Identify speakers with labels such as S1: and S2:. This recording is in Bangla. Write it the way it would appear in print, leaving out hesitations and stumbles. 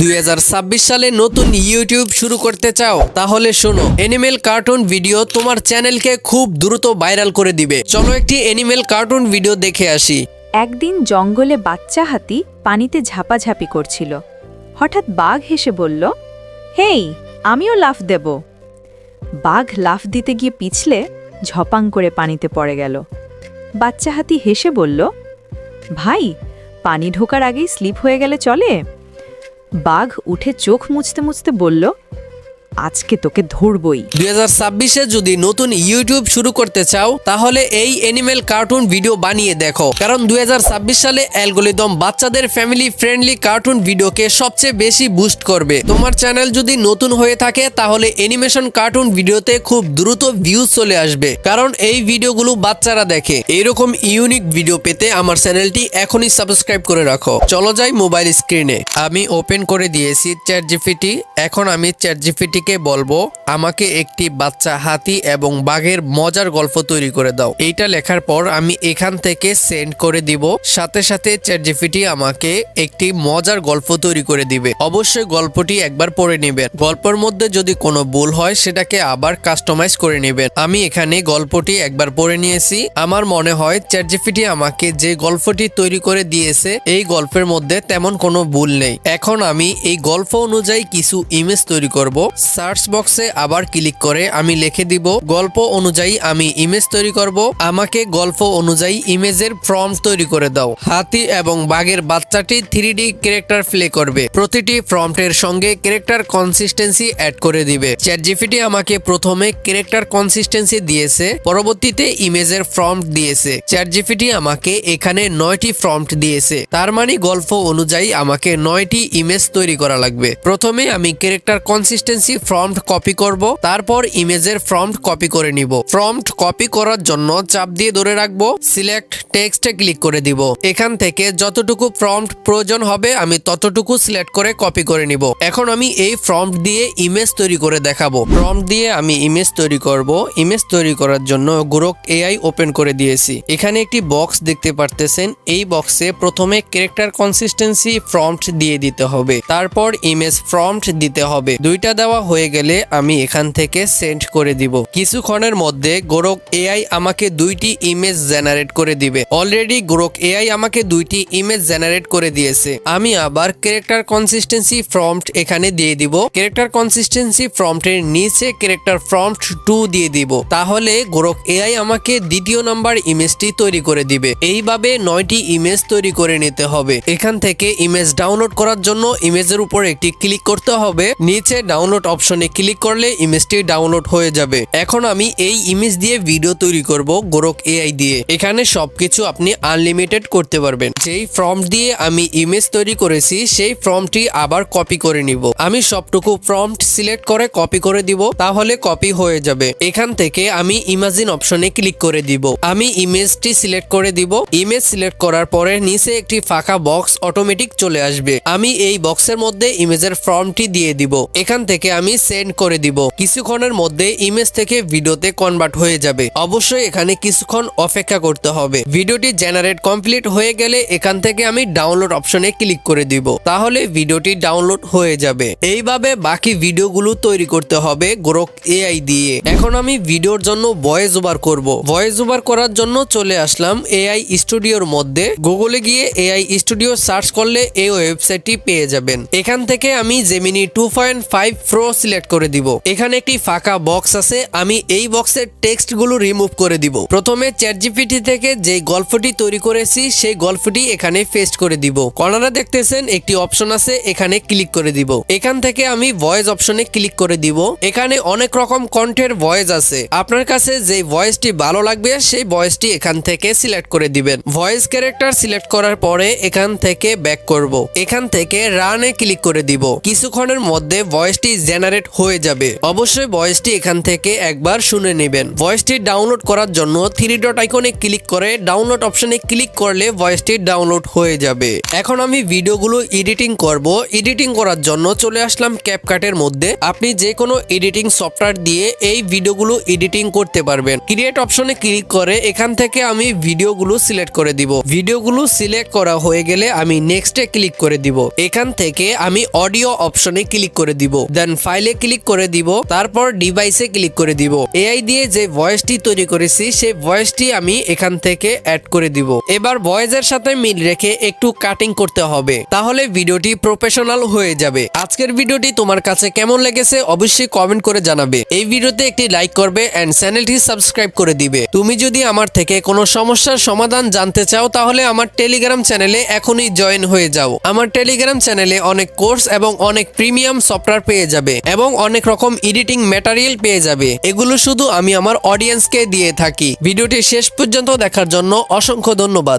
S1: 2026 সালে নতুন ইউটিউব শুরু করতে চাও তাহলে শোনো, অ্যানিমেল কার্টুন ভিডিও তোমার চ্যানেলকে খুব দ্রুত ভাইরাল করে দিবে। চলো একটি অ্যানিমেল কার্টুন ভিডিও দেখে আসি।
S2: একদিন জঙ্গলে বাচ্চা হাতি পানিতে ঝাপাঝাপি করছিল। হঠাৎ বাঘ হেসে বলল, হেই, আমিও লাফ দেব। বাঘ লাফ দিতে গিয়ে পিছলে ঝপাং করে পানিতে পড়ে গেল। বাচ্চা হাতি হেসে বলল, ভাই, পানি ঢোকার আগেই স্লিপ হয়ে গেলে চলে? বাঘ উঠে চোখ মুছতে মুছতে বলল, আজকে তোকে ধরবই।
S1: 2026-এ যদি নতুন ইউটিউব শুরু করতে চাও তাহলে এই অ্যানিমেল কার্টুন ভিডিও বানিয়ে দেখো, কারণ 2026 সালে অ্যালগরিদম বাচ্চাদের ফ্যামিলি ফ্রেন্ডলি কার্টুন ভিডিওকে সবচেয়ে বেশি বুস্ট করবে। তোমার চ্যানেল যদি নতুন হয়ে থাকে তাহলে অ্যানিমেশন কার্টুন ভিডিওতে খুব দ্রুত ভিউজ চলে আসবে, কারণ এই ভিডিওগুলো বাচ্চারা দেখে। এইরকম ইউনিক ভিডিও পেতে আমার চ্যানেলটি এখনই সাবস্ক্রাইব করে রাখো। চলো যাই মোবাইল স্ক্রিনে। আমি ওপেন করে দিয়েছি চ্যাটজিপিটি। এখন আমি চ্যাটজিপিটি কে বলবো আমাকে একটি বাচ্চা হাতি এবং বাঘের মজার গল্প তৈরি করে দাও। এইটা লেখার পর আমি এখান থেকে সেন্ড করে দিব। সাথে সাথে চ্যাটজিপিটি আমাকে একটি মজার গল্প তৈরি করে দিবে। অবশ্যই গল্পটি একবার পড়ে নেবেন। গল্পের মধ্যে যদি কোনো ভুল হয় সেটাকে আবার কাস্টমাইজ করে নেবেন। আমি এখানে গল্পটি একবার পড়ে নিয়েছি। আমার মনে হয় চ্যাটজিপিটি আমাকে যে গল্পটি তৈরি করে দিয়েছে এই গল্পের মধ্যে তেমন কোনো ভুল নেই। এখন আমি এই গল্প অনুযায়ী কিছু ইমেজ তৈরি করব। সার্চ বক্সে আবার ক্লিক করে আমি লিখে দিব গল্প অনুযায়ী আমি ইমেজ তৈরি করব। আমাকে গল্প অনুযায়ী ইমেজের প্রম্পট তৈরি করে দাও। হাতি এবং বাঘের বাচ্চাটি 3D ক্যারেক্টার প্লে করবে। প্রতিটি প্রম্পটের সঙ্গে ক্যারেক্টার কনসিস্টেন্সি অ্যাড করে দিবে। চ্যাটজিপিটি আমাকে প্রথমে ক্যারেক্টার কনসিস্টেন্সি দিয়েছে, পরবর্তীতে ইমেজের প্রম্পট দিয়েছে। চ্যাটজিপিটি আমাকে এখানে 9টি প্রম্পট দিয়েছে, তার মানে গল্প অনুযায়ী আমাকে 9টি ইমেজ তৈরি করা লাগবে। প্রথমে আমি ক্যারেক্টার কনসিস্টেন্সি প্রম্পট কপি করব, তারপর ইমেজের প্রম্পট কপি করে নিব। প্রম্পট কপি করার জন্য চাপ দিয়ে ধরে রাখবো, সিলেক্ট টেক্সটে ক্লিক করে দিব। এখান থেকে যতটুকু প্রম্পট প্রয়োজন হবে আমি ততটুকু সিলেক্ট করে কপি করে নিব। এখন আমি এই প্রম্পট দিয়ে ইমেজ তৈরি করে দেখাবো। প্রম্পট দিয়ে আমি ইমেজ তৈরি করব। ইমেজ তৈরি করার জন্য গ্রোক এআই ওপেন করে দিয়েছি। এখানে একটি বক্স দেখতে পারতেছেন। এই বক্সে প্রথমে ক্যারেক্টার কনসিস্টেন্সি প্রম্পট দিয়ে দিতে হবে, তারপর ইমেজ প্রম্পট দিতে হবে। দুইটা দেওয়া হয়ে গেলে আমি এখান থেকে সেন্ড করে দিব। কিছুক্ষণের মধ্যে গ্রোক এআই আমাকে 2টি ইমেজ জেনারেট করে দিবে। অলরেডি গ্রোক এআই আমাকে 2টি ইমেজ জেনারেট করে দিয়েছে। আমি আবার ক্যারেক্টার কনসিস্টেন্সি প্রম্পট এখানে দিয়ে দিব। ক্যারেক্টার কনসিস্টেন্সি প্রম্পটের নিচে ক্যারেক্টার প্রম্পট 2 দিয়ে দিব। তাহলে গ্রোক এআই আমাকে দ্বিতীয় নাম্বার ইমেজটি তৈরি করে দিবে। এইভাবে 9টি ইমেজ তৈরি করে নিতে হবে। এখান থেকে ইমেজ ডাউনলোড করার জন্য ইমেজের উপর একটি ক্লিক করতে হবে। নিচে ডাউনলোড অপশনে ক্লিক করলে ইমেজটি ডাউনলোড হয়ে যাবে। এখন আমি এই ইমেজ দিয়ে ভিডিও তৈরি করব গ্রোক এআই দিয়ে। এখানে সবকিছু আপনি আনলিমিটেড করতে পারবেন। যেই প্রম্পট দিয়ে আমি ইমেজ তৈরি করেছি সেই প্রম্পটটি আবার কপি করে নিব। আমি সবটুকু প্রম্পট সিলেক্ট করে কপি করে দিব, তাহলে কপি হয়ে যাবে। এখান থেকে আমি ইমাজিন অপশনে ক্লিক করে দিব। আমি ইমেজটি সিলেক্ট করে দিব। ইমেজ সিলেক্ট করার পরে নিচে একটি ফাঁকা বক্স অটোমেটিক চলে আসবে। আমি এই বক্সের মধ্যে ইমেজের প্রম্পটটি দিয়ে দিব। এখান থেকে আমি সেন্ড করে দিব। কিছুক্ষণের মধ্যে ইমেজ থেকে ভিডিওতে কনভার্ট হয়ে যাবে। অবশ্যই এখানে কিছুক্ষণ অপেক্ষা করতে হবে। ভিডিওটি জেনারেট কমপ্লিট হয়ে গেলে এখান থেকে আমি ডাউনলোড অপশনে ক্লিক করে দিব, তাহলে ভিডিওটি ডাউনলোড হয়ে যাবে। এইভাবে বাকি ভিডিওগুলো তৈরি করতে হবে গ্রোক এআই দিয়ে। এখন আমি ভিডিওর জন্য ভয়েস ওভার করব। ভয়েস ওভার করার জন্য চলে আসলাম এআই স্টুডিওর মধ্যে। গুগলে গিয়ে এআই স্টুডিও সার্চ করলে এই ওয়েবসাইটটি পেয়ে যাবেন। এখান থেকে আমি জেমিনি 2.5 প্রো সিলেক্ট করে দিব। এখানে একটি ফাঁকা বক্স আছে, আমি এই বক্সের টেক্সটগুলো রিমুভ করে দিব। প্রথমে চ্যাটজিপিটি থেকে যে গল্পটি তৈরি করেছি সেই গল্পটি এখানে পেস্ট করে দিব। কর্নারে দেখতেছেন একটি অপশন আছে, এখানে ক্লিক করে দিব। এখান থেকে আমি ভয়েস অপশনে ক্লিক করে দিব। এখানে অনেক রকম কন্টেন্ট ভয়েস আছে। আপনার কাছে যে ভয়েসটি ভালো লাগবে সেই ভয়েসটি এখান থেকে সিলেক্ট করে দিবেন। ভয়েস ক্যারেক্টার সিলেক্ট করার পরে এখান থেকে ব্যাক করব। এখান থেকে রানে ক্লিক করে দিব। কিছুক্ষণের মধ্যে ভয়েসটি জেনারেট জেনারেট হয়ে যাবে। অবশ্যই ভয়েসটি এখান থেকে একবার শুনে নেবেন। ভয়েসটি ডাউনলোড করার জন্য 3 ডট আইকনে ক্লিক করে ডাউনলোড অপশনে ক্লিক করলে ভয়েসটি ডাউনলোড হয়ে যাবে। এখন আমি ভিডিওগুলো এডিটিং করব। এডিটিং করার জন্য চলে আসলাম ক্যাপকাটের মধ্যে। আপনি যে কোনো এডিটিং সফটওয়্যার দিয়ে এই ভিডিওগুলো এডিটিং করতে পারবেন। ক্রিয়েট অপশনে ক্লিক করে এখান থেকে আমি ভিডিওগুলো সিলেক্ট করে দিব। ভিডিওগুলো সিলেক্ট করা হয়ে গেলে আমি নেক্সটে ক্লিক করে দিব। এখান থেকে আমি অডিও অপশনে ক্লিক করে দিব, দেন ফাইলে ক্লিক করে দিব, তারপর ডিভাইসে ক্লিক করে দিব। এআই দিয়ে যে ভয়েসটি তৈরি করেছি সেই ভয়েসটি আমি এখান থেকে অ্যাড করে দিব। এবার ভয়েসের সাথে মিল রেখে একটু কাটিং করতে হবে, তাহলে ভিডিওটি প্রফেশনাল হয়ে যাবে। আজকের ভিডিওটি তোমার কাছে কেমন লেগেছে অবশ্যই কমেন্ট করে জানাবে। এই ভিডিওতে একটি লাইক করবে এন্ড চ্যানেলটি সাবস্ক্রাইব করে দিবে। তুমি যদি আমার থেকে কোনো সমস্যার সমাধান জানতে চাও তাহলে আমার টেলিগ্রাম চ্যানেলে এখনই জয়েন হয়ে যাও। আমার টেলিগ্রাম চ্যানেলে অনেক কোর্স এবং অনেক প্রিমিয়াম সফটওয়্যার পেয়ে যাবে এবং অনেক রকম এডিটিং ম্যাটেরিয়াল পেয়ে যাবে। এগুলো শুধু আমি আমার অডিয়েন্সকে দিয়ে থাকি। ভিডিওটি শেষ পর্যন্ত দেখার জন্য অসংখ্য ধন্যবাদ।